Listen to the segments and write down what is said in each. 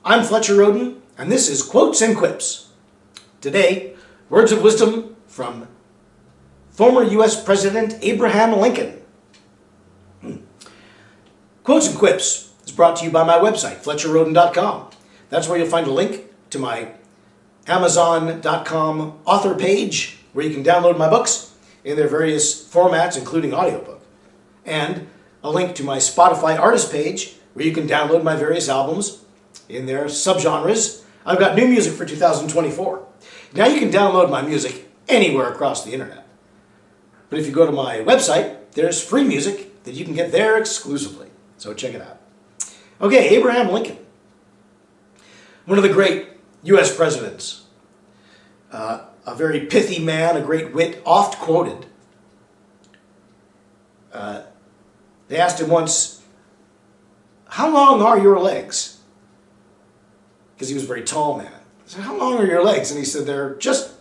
I'm Fletcher Rhoden, and this is Quotes and Quips. Today, words of wisdom from former U.S. President Abraham Lincoln. Quotes and Quips is brought to you by my website, FletcherRhoden.com. That's where you'll find a link to my Amazon.com author page, where you can download my books in their various formats, including audiobook, and a link to my Spotify artist page, where you can download my various albums in their subgenres. I've got new music for 2024. Now you can download my music anywhere across the internet. But if you go to my website, there's free music that you can get there exclusively. So check it out. Okay, Abraham Lincoln. One of the great U.S. presidents. A very pithy man, a great wit, oft quoted. They asked him once, "How long are your legs?" Because he was a very tall man. They said, "How long are your legs?" And he said, "They're just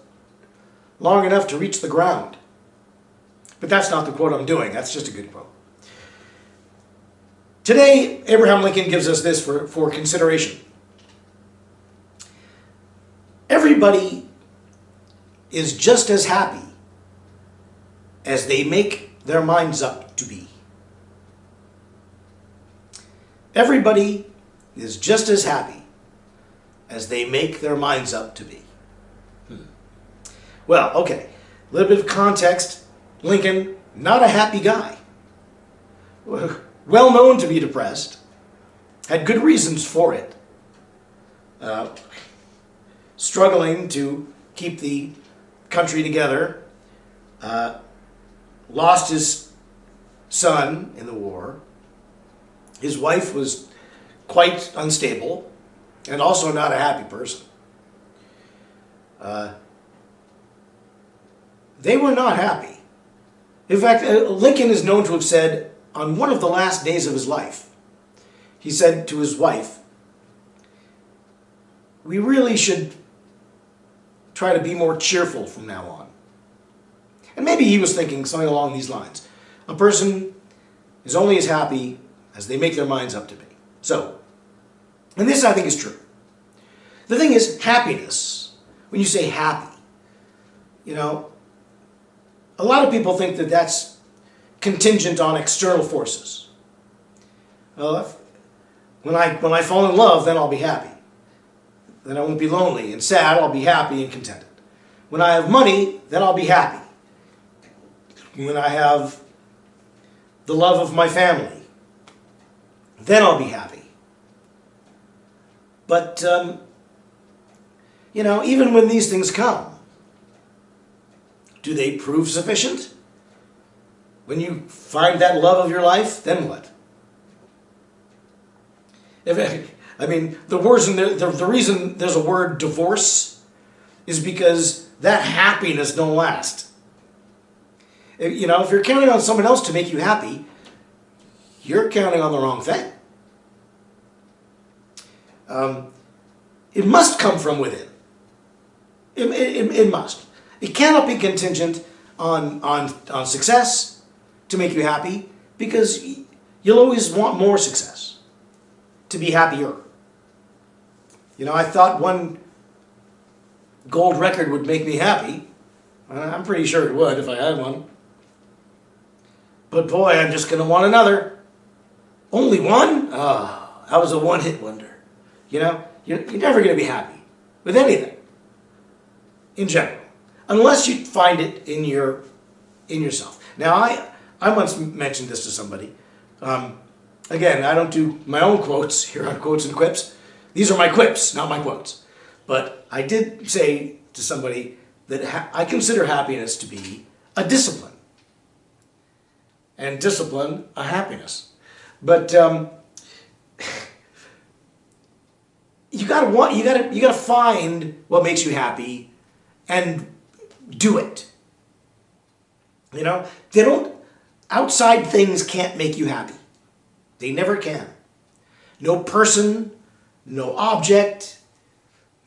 long enough to reach the ground." But that's not the quote I'm doing. That's just a good quote. Today, Abraham Lincoln gives us this for consideration. Everybody is just as happy as they make their minds up to be. Everybody is just as happy as they make their minds up to be. Well, okay, a little bit of context. Lincoln, not a happy guy. Well known to be depressed. Had good reasons for it. Struggling to keep the country together. Lost his son in the war. His wife was quite unstable and also not a happy person. They were not happy. In fact, Lincoln is known to have said on one of the last days of his life, he said to his wife, "We really should try to be more cheerful from now on." And maybe he was thinking something along these lines. A person is only as happy as they make their minds up to be. So, and this I think is true. The thing is, happiness, when you say happy, you know, a lot of people think that that's contingent on external forces. Well, when I fall in love, then I'll be happy. Then I won't be lonely and sad, I'll be happy and contented. When I have money, then I'll be happy. When I have the love of my family, then I'll be happy. But, you know, even when these things come, do they prove sufficient? When you find that love of your life, then what? I mean, the reason there's a word divorce is because that happiness don't last. You know, if you're counting on someone else to make you happy, you're counting on the wrong thing. It must come from within. It must. It cannot be contingent on success to make you happy, because you'll always want more success to be happier. You know, I thought one gold record would make me happy. I'm pretty sure it would if I had one. But boy, I'm just going to want another. Only one? Oh, that was a one-hit wonder. You know, you're never going to be happy with anything in general, unless you find it in yourself. Now, I once mentioned this to somebody. Again, I don't do my own quotes here on Quotes and Quips. These are my quips, not my quotes. But I did say to somebody that I consider happiness to be a discipline, and discipline a happiness. But you gotta find what makes you happy and do it. You know, outside things can't make you happy. They never can. No person, no object,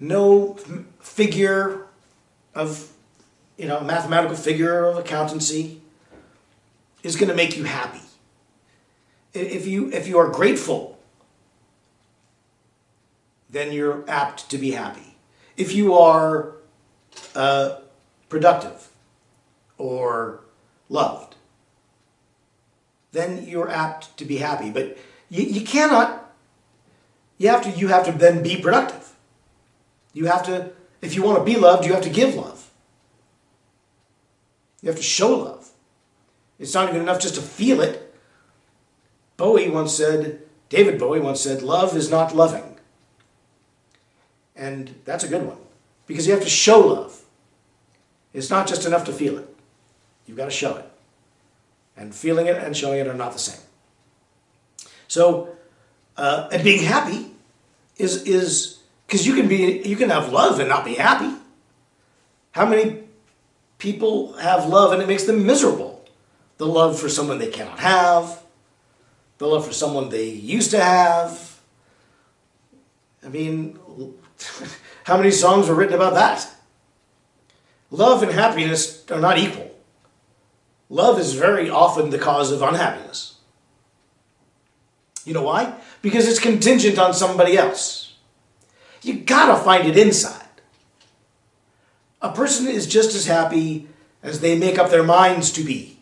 no figure of, you know, mathematical figure of accountancy is going to make you happy. If you are grateful then you're apt to be happy. If you are productive or loved, then you're apt to be happy. But you cannot, you have to then be productive. You have to, if you want to be loved, you have to give love. You have to show love. It's not even enough just to feel it. David Bowie once said, love is not loving. And that's a good one, because you have to show love. It's not just enough to feel it. You've got to show it. And feeling it and showing it are not the same. So, and being happy is because you can have love and not be happy. How many people have love and it makes them miserable? The love for someone they cannot have, the love for someone they used to have. I mean, how many songs were written about that? Love and happiness are not equal. Love is very often the cause of unhappiness. You know why? Because it's contingent on somebody else. You gotta find it inside. A person is just as happy as they make up their minds to be.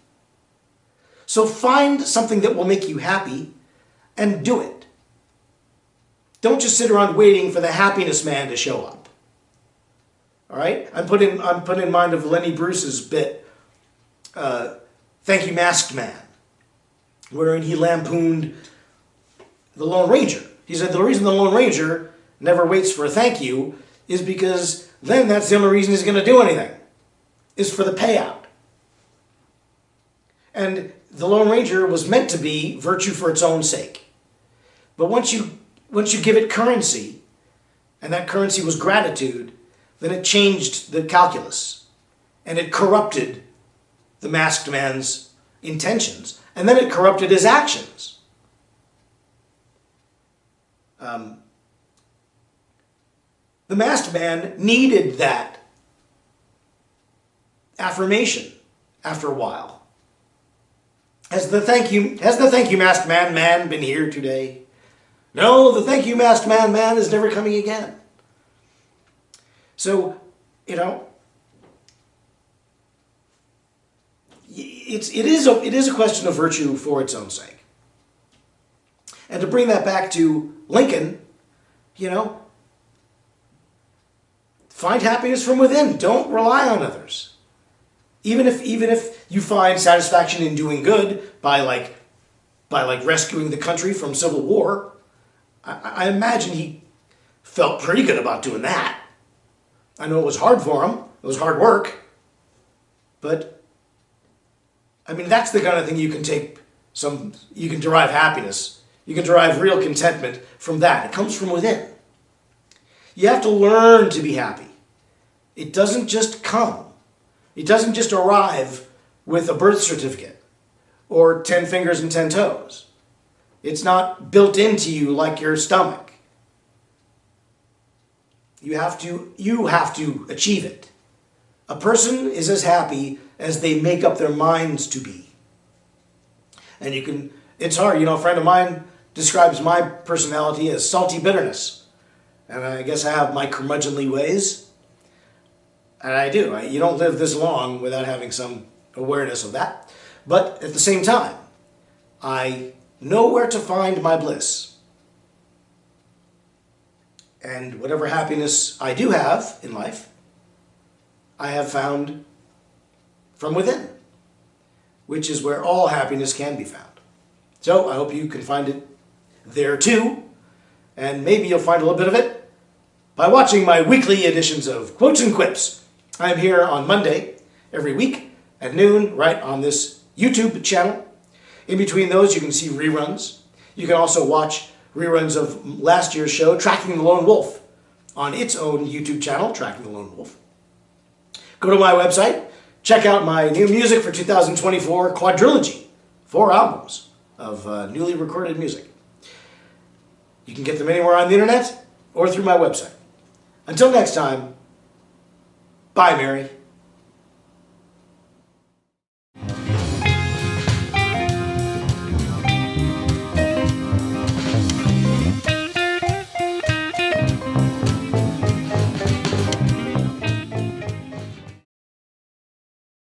So find something that will make you happy and do it. Don't just sit around waiting for the happiness man to show up. All right? I'm put in mind of Lenny Bruce's bit, Thank You, Masked Man, wherein he lampooned the Lone Ranger. He said the reason the Lone Ranger never waits for a thank you is because then that's the only reason he's going to do anything, is for the payout. And the Lone Ranger was meant to be virtue for its own sake. But once you give it currency, and that currency was gratitude, then it changed the calculus. And it corrupted the masked man's intentions. And then it corrupted his actions. The masked man needed that affirmation after a while. Has the thank you masked man been here today? No, the thank you masked man is never coming again. So, you know, it is a question of virtue for its own sake. And to bring that back to Lincoln, you know, find happiness from within. Don't rely on others. Even if you find satisfaction in doing good by rescuing the country from civil war, I imagine he felt pretty good about doing that. I know it was hard for him. It was hard work. But, I mean, that's the kind of thing you can derive happiness. You can derive real contentment from that. It comes from within. You have to learn to be happy. It doesn't just come. It doesn't just arrive with a birth certificate or 10 fingers and 10 toes. It's not built into you like your stomach. You have to achieve it. A person is as happy as they make up their minds to be. And it's hard. You know, a friend of mine describes my personality as salty bitterness. And I guess I have my curmudgeonly ways. And I do. You don't live this long without having some awareness of that. But at the same time, I know where to find my bliss. And whatever happiness I do have in life, I have found from within, which is where all happiness can be found. So I hope you can find it there too. And maybe you'll find a little bit of it by watching my weekly editions of Quotes and Quips. I am here on Monday every week at noon, right on this YouTube channel. In between those, you can see reruns. You can also watch reruns of last year's show, Tracking the Lone Wolf, on its own YouTube channel, Tracking the Lone Wolf. Go to my website, check out my new music for 2024 quadrilogy, 4 albums of newly recorded music. You can get them anywhere on the internet or through my website. Until next time, bye, Mary.